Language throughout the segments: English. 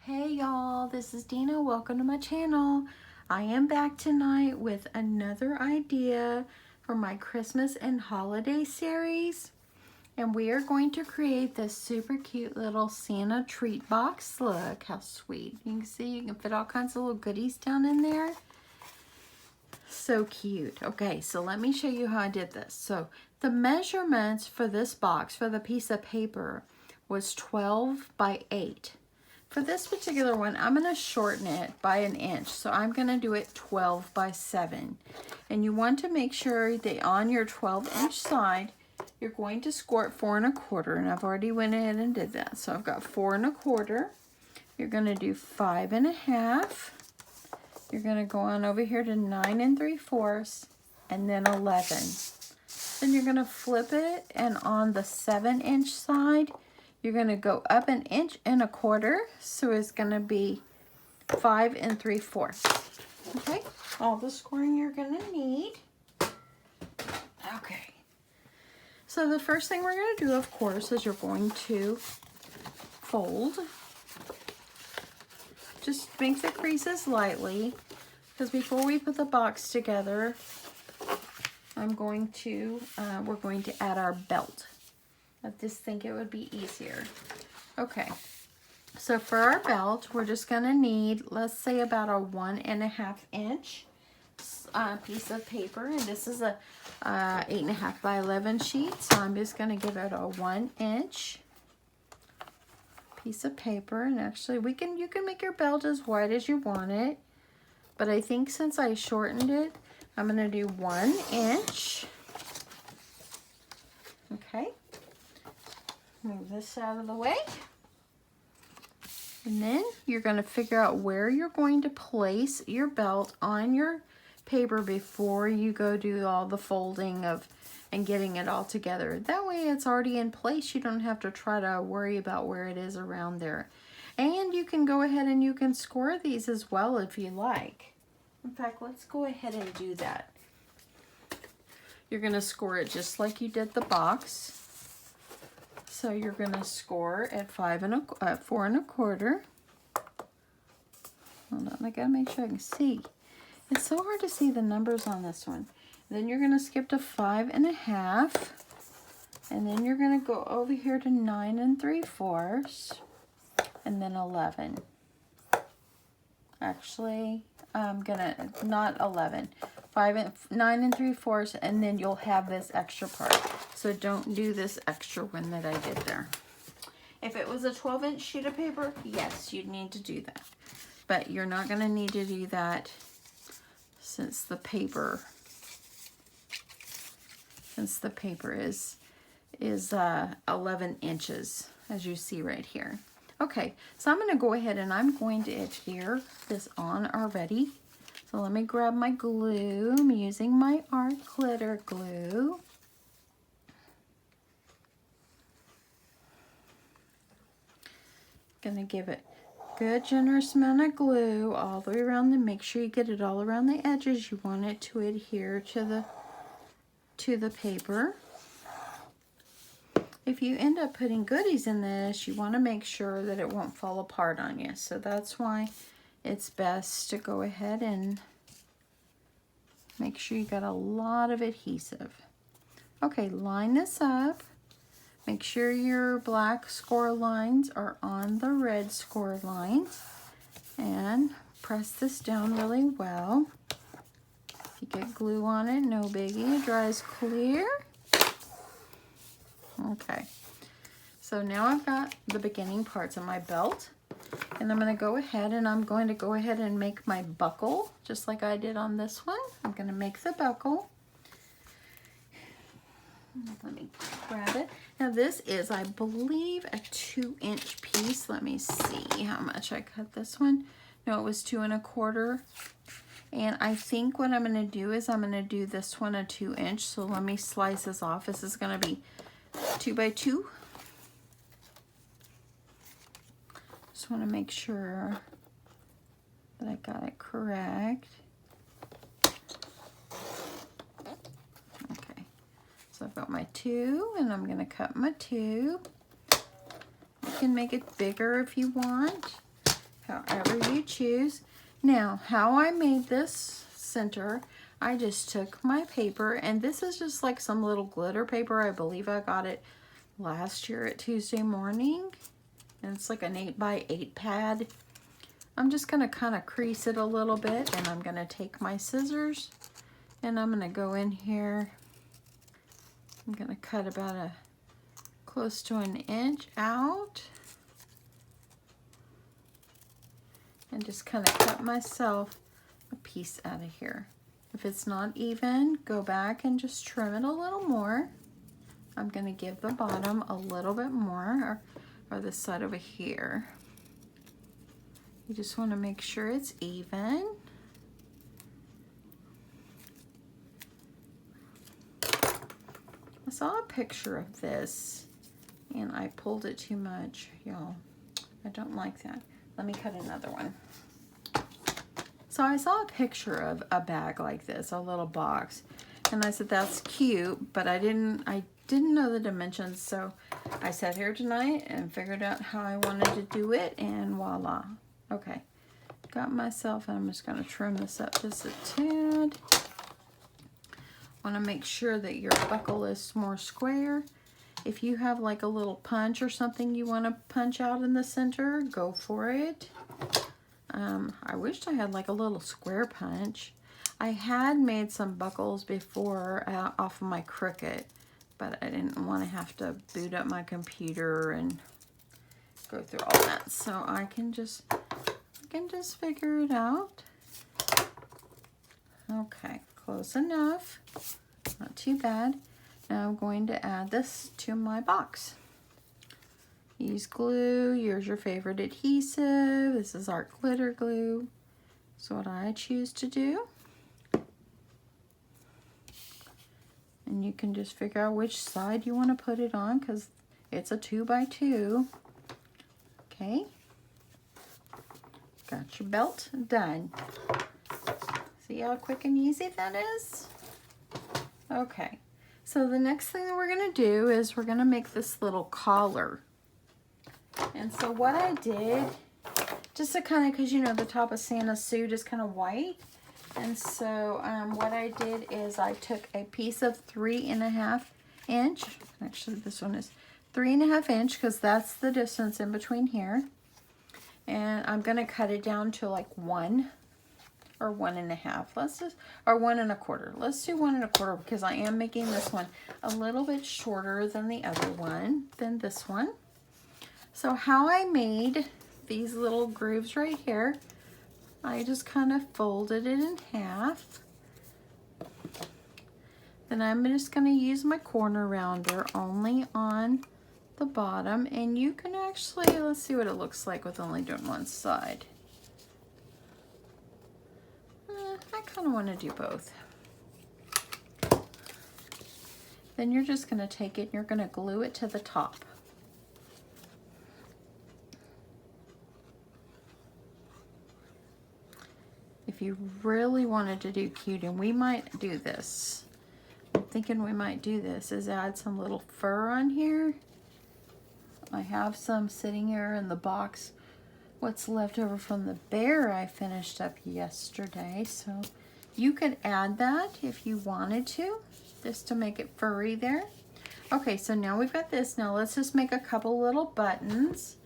Hey y'all, this is Dina. Welcome to my channel. I am back tonight with another idea for my Christmas and holiday series. And we are going to create this super cute little Santa treat box. Look how sweet. You can see you can fit all kinds of little goodies down in there. So cute. Okay, so let me show you how I did this. So the measurements for this box, for the piece of paper, was 12 by 8. For this particular one, I'm going to shorten it by an inch. So I'm going to do it 12 by 7. And you want to make sure that on your 12-inch side, you're going to score it 4 1/4. And I've already went ahead and did that. So I've got 4 1/4. You're going to do 5 1/2. You're going to go on over here to 9 3/4 and then 11. Then you're going to flip it, and on the 7-inch side, you're going to go up 1 1/4, so it's going to be 5 3/4. Okay, all the scoring you're going to need. Okay, so the first thing we're going to do, of course, is you're going to fold. Just make the creases lightly, because before we put the box together, we're going to add our belt. I just think it would be easier. Okay, so for our belt, we're just going to need, let's say, about a 1 1/2 inch piece of paper, and this is a 8 1/2 by 11 sheet, so I'm just going to give it a 1 inch piece of paper. And actually, you can make your belt as wide as you want it, but I think since I shortened it, I'm going to do 1 inch. Okay. Move this out of the way. And then you're going to figure out where you're going to place your belt on your paper before you go do all the folding and getting it all together. That way it's already in place. You don't have to try to worry about where it is around there. And you can go ahead and you can score these as well if you like. In fact, let's go ahead and do that. You're going to score it just like you did the box. So you're going to score at 4 1/4. Hold on, I got to make sure I can see. It's so hard to see the numbers on this one. Then you're going to skip to 5 1/2. And then you're going to go over here to 9 3/4. And then 11. Actually, I'm going to, not 11. 9 3/4, and then you'll have this extra part. So don't do this extra one that I did there. If it was a 12-inch sheet of paper, yes, you'd need to do that. But you're not going to need to do that since the paper is 11 inches, as you see right here. Okay, so I'm going to go ahead and I'm going to adhere this on already. So let me grab my glue. I'm using my art glitter glue. Gonna give it good generous amount of glue all the way around, and make sure you get it all around the edges. You want it to adhere to the paper. If you end up putting goodies in this, you want to make sure that it won't fall apart on you. So that's why it's best to go ahead and make sure you got a lot of adhesive. Okay, line this up. Make sure your black score lines are on the red score lines. And press this down really well. If you get glue on it, no biggie. It dries clear. Okay, so now I've got the beginning parts of my belt. And I'm going to go ahead and make my buckle, just like I did on this one. I'm going to make the buckle. Let me grab it. Now this is, I believe, a 2-inch piece. Let me see how much I cut this one. No, it was 2 1/4. And I think what I'm going to do is I'm going to do this one a 2-inch. So let me slice this off. This is going to be 2 by 2. Just want to make sure that I got it correct. Okay, so I've got my 2, and I'm going to cut my 2. You can make it bigger if you want. however you choose. Now, how I made this center, I just took my paper, and this is just like some little glitter paper. I believe I got it last year at Tuesday Morning, and it's like an 8x8 pad. I'm just gonna kind of crease it a little bit, and I'm gonna take my scissors and I'm gonna go in here. I'm gonna cut about close to an inch out and just kind of cut myself a piece out of here. If it's not even, go back and just trim it a little more. I'm gonna give the bottom a little bit more, or this side over here. You just want to make sure it's even. I saw a picture of this and I pulled it too much, y'all. I don't like that. Let me cut another one. So I saw a picture of a bag like this, a little box, and I said that's cute, but I didn't know the dimensions, so I sat here tonight and figured out how I wanted to do it, and voila. Okay, got myself, I'm just going to trim this up just a tad. Want to make sure that your buckle is more square. If you have like a little punch or something you want to punch out in the center, go for it. I wished I had like a little square punch. I had made some buckles before off of my Cricut, but I didn't want to have to boot up my computer and go through all that. So I can just figure it out. Okay, close enough. Not too bad. Now I'm going to add this to my box. Use glue. Use your favorite adhesive. This is Art Glitter Glue. That's what I choose to do. And you can just figure out which side you want to put it on, because it's a 2x2. Okay. Got your belt done. See how quick and easy that is? Okay. So the next thing that we're going to do is we're going to make this little collar. And so what I did, just to kind of, because you know the top of Santa's suit is kind of white. And so what I did is I took a piece of 3.5 inch. Actually, this one is 3.5 inch because that's the distance in between here. And I'm going to cut it down to like 1 or 1.5. Let's just, or 1 1/4. Let's do 1 1/4 because I am making this one a little bit shorter than the other one, than this one. So how I made these little grooves right here, I just kind of folded it in half. Then I'm just going to use my corner rounder only on the bottom, and you can actually, let's see what it looks like with only doing one side. I kind of want to do both. Then you're just going to take it and you're going to glue it to the top. If you really wanted to do cute, and we might do this, I'm thinking we might do this, is add some little fur on here. I have some sitting here in the box, what's left over from the bear I finished up yesterday. So you could add that if you wanted to, just to make it furry there. Okay, so now we've got this. Now let's just make a couple little buttons.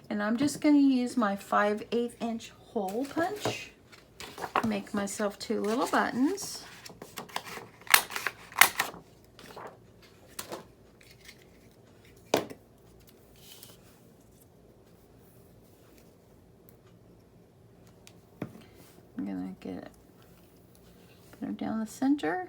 And I'm just going to use my 5/8 inch hole punch. Make myself 2 little buttons. I'm gonna get it, put them down the center.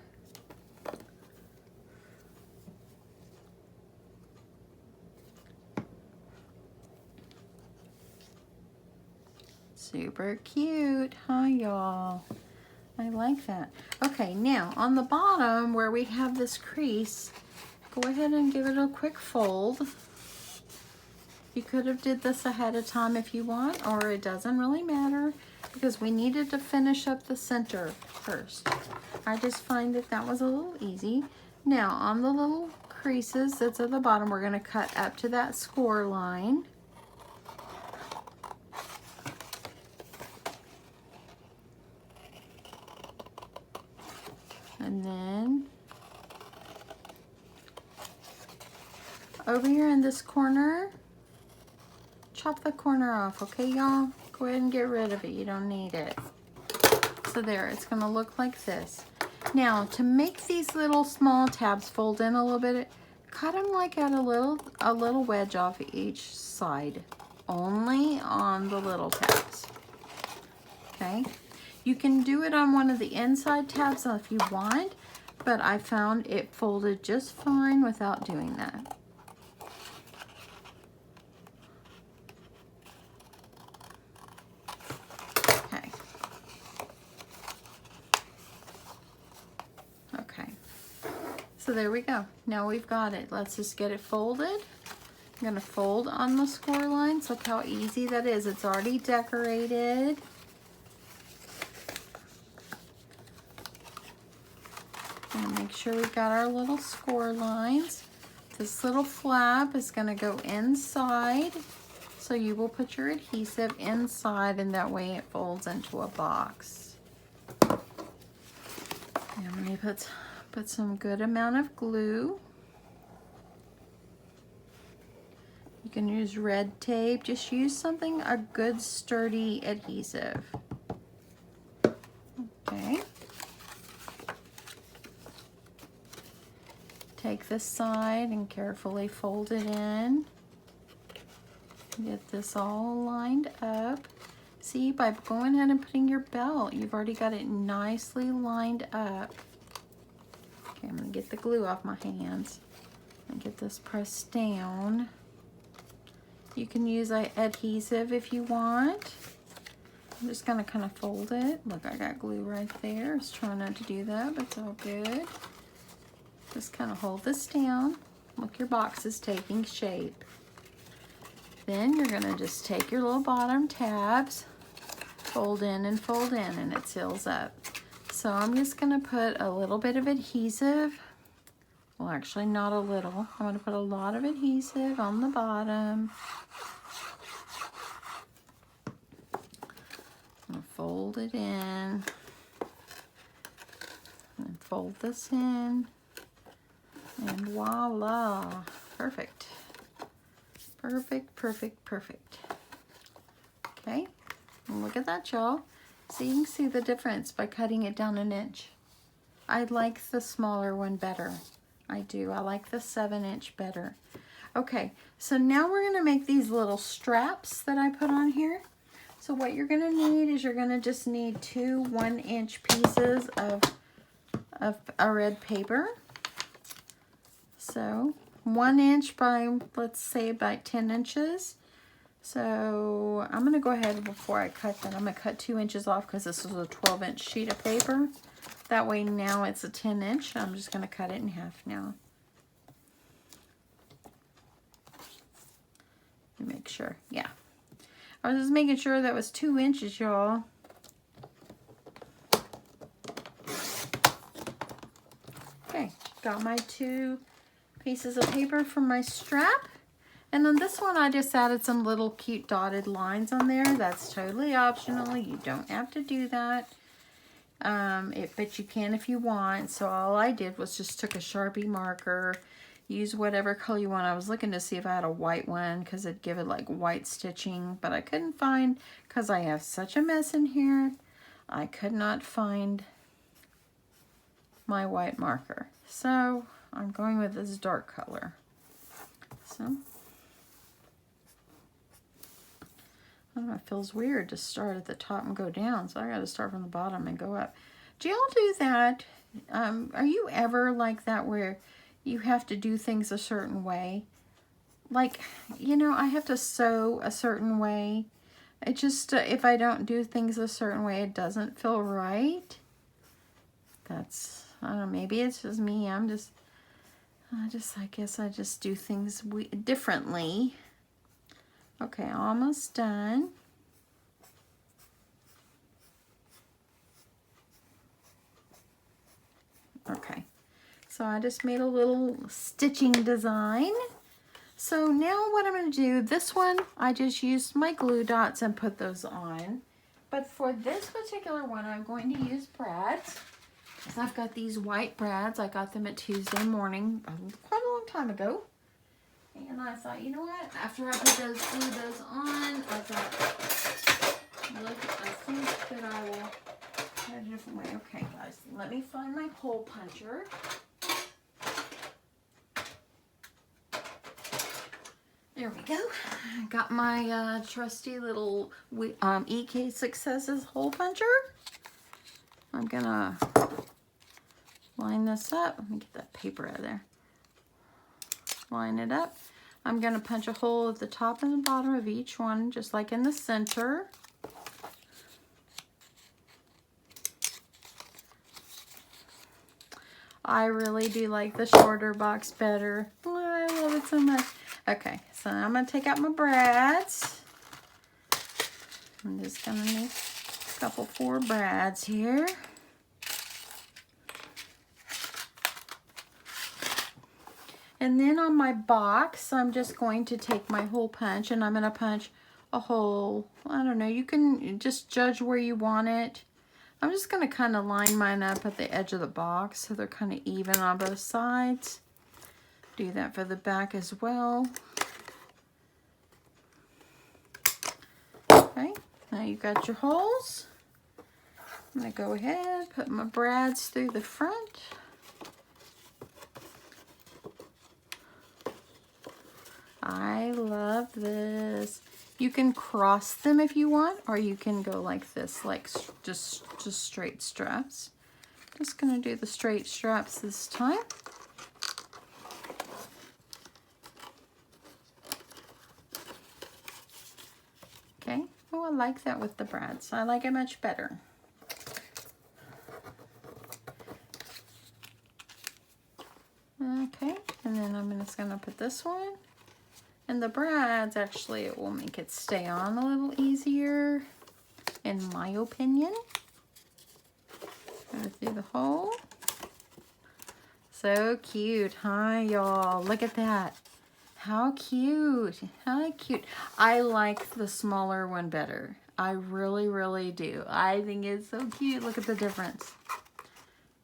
Super cute, huh, y'all? I like that. Okay, now on the bottom where we have this crease, go ahead and give it a quick fold. You could have did this ahead of time if you want, or it doesn't really matter because we needed to finish up the center first. I just find that that was a little easy. Now on the little creases that's at the bottom, we're going to cut up to that score line. And then over here in this corner, chop the corner off, okay, y'all? Go ahead and get rid of it. You don't need it. So there, it's going to look like this. Now, to make these little small tabs fold in a little bit, cut them like at a little wedge off each side, only on the little tabs. Okay? You can do it on one of the inside tabs if you want, but I found it folded just fine without doing that. So there we go. Now we've got it. Let's just get it folded. I'm going to fold on the score lines. Look how easy that is. It's already decorated. And make sure we've got our little score lines. This little flap is going to go inside. So you will put your adhesive inside, and that way it folds into a box. And let me put some good amount of glue. You can use red tape. Just use something, a good sturdy adhesive. Okay. Take this side and carefully fold it in. Get this all lined up. See, by going ahead and putting your belt, you've already got it nicely lined up. Okay, I'm going to get the glue off my hands and get this pressed down. You can use adhesive if you want. I'm just going to kind of fold it. Look, I got glue right there. I was trying not to do that, but it's all good. Just kind of hold this down. Look, your box is taking shape. Then you're going to just take your little bottom tabs, fold in, and it seals up. So I'm just going to put a little bit of adhesive. Well, actually not a little. I'm going to put a lot of adhesive on the bottom. I'm going to fold it in. And fold this in. And voila. Perfect. Perfect, perfect, perfect. Okay. And look at that, y'all. So you can see the difference by cutting it down an inch. I like the smaller one better. I do. I like the 7-inch better. Okay, so now we're going to make these little straps that I put on here. So what you're going to need is you're going to just need 2 1-inch pieces of a red paper. So 1 inch by, let's say, about 10 inches. So I'm going to go ahead before I cut that. I'm going to cut 2 inches off because this is a 12-inch sheet of paper. That way now it's a 10-inch. I'm just going to cut it in half now. Make sure. Yeah. I was just making sure that was 2 inches, y'all. Okay. Got my 2 pieces of paper for my strap. And then this one, I just added some little cute dotted lines on there. That's totally optional. You don't have to do that. But you can if you want. So all I did was just took a Sharpie marker, use whatever color you want. I was looking to see if I had a white one because it'd give it like white stitching, but I couldn't find, because I have such a mess in here, I could not find my white marker. So I'm going with this dark color. So I don't know, it feels weird to start at the top and go down, so I got to start from the bottom and go up. Do y'all do that? Are you ever like that where you have to do things a certain way? Like, you know, I have to sew a certain way. It just, if I don't do things a certain way, it doesn't feel right. That's, I don't know, maybe it's just me. I guess I just do things differently. Okay, almost done. Okay, so I just made a little stitching design. So now what I'm going to do, this one, I just used my glue dots and put those on. But for this particular one, I'm going to use Brad's. So I've got these white brads. I got them at Tuesday morning, quite a long time ago. And I thought, you know what? After I put those, glue those on, I thought, look, I think that I will try a different way. Okay, guys, let me find my hole puncher. There we go. I got my trusty little EK Successes hole puncher. I'm gonna line this up. Let me get that paper out of there. Line it up. I'm gonna punch a hole at the top and the bottom of each one, just like in the center. I really do like the shorter box better. Oh, I love it so much. Okay, so I'm gonna take out my brads. I'm just gonna need a couple 4 brads here. And then on my box, I'm just going to take my hole punch and I'm gonna punch a hole. I don't know, you can just judge where you want it. I'm just gonna kind of line mine up at the edge of the box so they're kind of even on both sides. Do that for the back as well. Okay, now you got your holes. I'm gonna go ahead, put my brads through the front. I love this. You can cross them if you want, or you can go like this, like just straight straps. Just gonna do the straight straps this time. Okay, oh, I like that with the brads. I like it much better. Okay, and then I'm just gonna put this one. And the brads, actually, it will make it stay on a little easier, in my opinion. Go through the hole. So cute, huh, y'all? Look at that. How cute. How cute. I like the smaller one better. I really, really do. I think it's so cute. Look at the difference.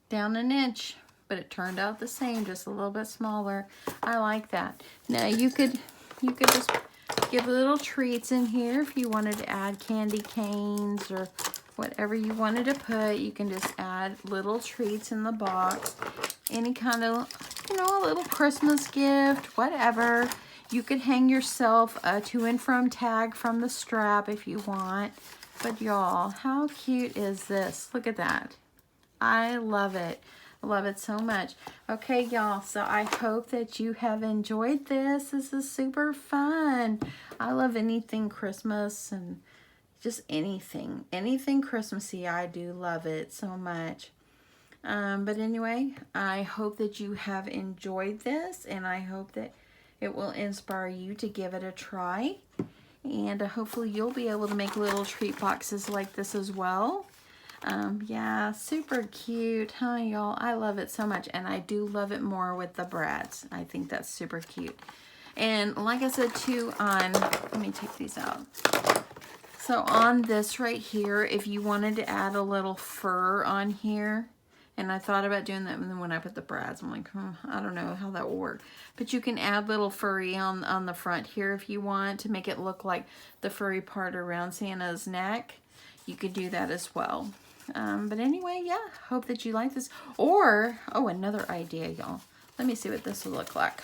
Down an inch, but it turned out the same, just a little bit smaller. I like that. Now, you could just give little treats in here if you wanted to add candy canes or whatever you wanted to put. You can just add little treats in the box. Any kind of, you know, a little Christmas gift, whatever. You could hang yourself a to and from tag from the strap if you want. But y'all, how cute is this? Look at that. I love it. I love it so much. Okay, y'all, so I hope that you have enjoyed this. This is super fun. I love anything Christmas and just anything Christmassy. I do love it so much. But anyway, I hope that you have enjoyed this, and I hope that it will inspire you to give it a try. And hopefully you'll be able to make little treat boxes like this as well. Yeah, super cute, huh, y'all? I love it so much, and I do love it more with the brads. I think that's super cute. And like I said too, let me take these out. So on this right here, if you wanted to add a little fur on here, and I thought about doing that, and then when I put the brads, I'm like, I don't know how that will work. But you can add little furry on the front here if you want to make it look like the furry part around Santa's neck. You could do that as well. But anyway, yeah, hope that you like this. Or, oh, another idea, y'all. Let me see what this will look like.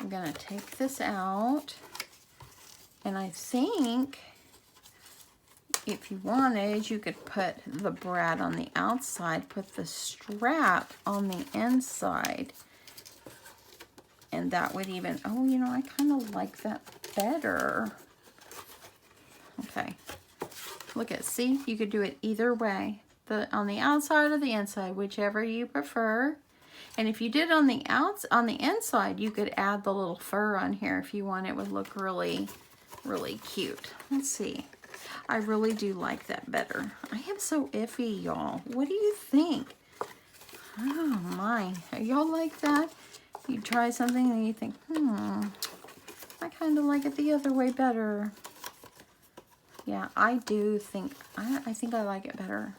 I'm gonna take this out, and I think if you wanted, you could put the brad on the outside, put the strap on the inside, and that would even, oh, you know, I kind of like that better. Okay, look at, see, you could do it either way, on the outside or the inside, whichever you prefer. And if you did on the inside, you could add the little fur on here if you want. It would look really, really cute. Let's see. I really do like that better. I am so iffy, y'all. What do you think? Oh my, y'all like that? You try something and you think, I kind of like it the other way better. Yeah, I do think, I think I like it better.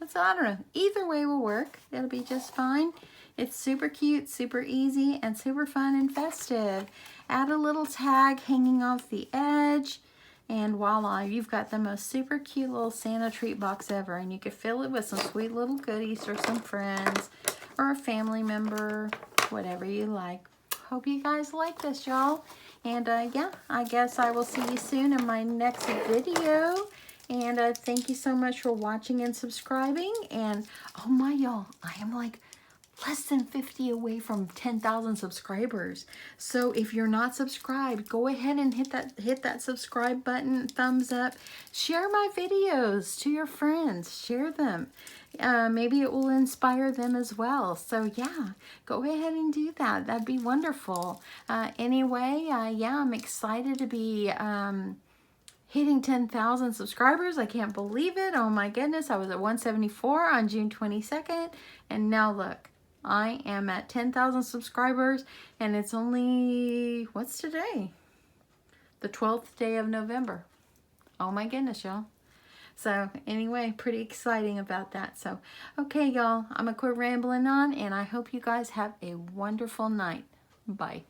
So I don't know. Either way will work. It'll be just fine. It's super cute, super easy, and super fun and festive. Add a little tag hanging off the edge, and voila, you've got the most super cute little Santa treat box ever. And you can fill it with some sweet little goodies for some friends or a family member, whatever you like. Hope you guys like this, y'all. And yeah, I guess I will see you soon in my next video. And thank you so much for watching and subscribing. And oh my, y'all, I am like less than 50 away from 10,000 subscribers. So if you're not subscribed, go ahead and hit that subscribe button, thumbs up. Share my videos to your friends. Share them. Maybe it will inspire them as well. So yeah, go ahead and do that. That'd be wonderful. Anyway, yeah, I'm excited to be hitting 10,000 subscribers. I can't believe it. Oh my goodness. I was at 174 on June 22nd. And now look, I am at 10,000 subscribers, and it's only, what's today? The 12th day of November. Oh my goodness, y'all. So anyway, pretty exciting about that. So, okay, y'all, I'm going to quit rambling on, and I hope you guys have a wonderful night. Bye.